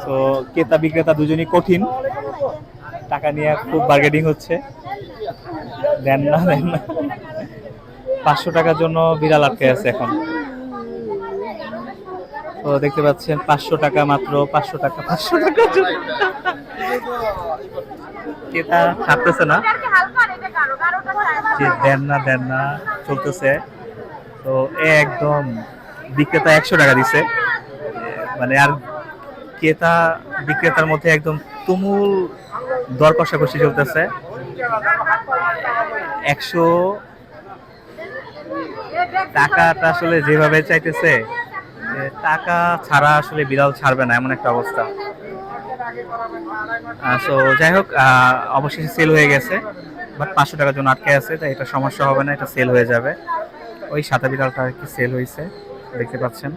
তো ক্রেতা বিক্রেতা দুজনই কঠিন, টাকা নিয়ে খুব বার্গেনিং হচ্ছে, দেন না দেন না। 500 টাকার জন্য বিড়াল আটকে আছে এখন। তো দেখতে পাচ্ছেন 500 টাকা, মাত্র 500 টাকা, 500 টাকার জন্য ক্রেতা ছাড়তেছে না, যে দেন না দেন না চলতেছে। তো একদম বিক্রেতা 100 টাকা দিছে, মানে আর ক্রেতা বিক্রেতার মধ্যে একদম তুমুল দর কষাকষি চলতেছে। 100 টাকাটা আসলে যেভাবে চাইতেছে, টাকা ছাড়া আসলে বিড়াল ছাড়বে না এমন একটা অবস্থা। সো যাই হোক, অবশেষে সেল হয়ে গেছে, বাট 500 টাকার জন্য আটকে আছে, তাই এটা সমস্যা হবে না, এটা সেল হয়ে যাবে। ওই সাদা বিড়ালটা আর কি সেল হয়েছে, দেখতে পাচ্ছেন।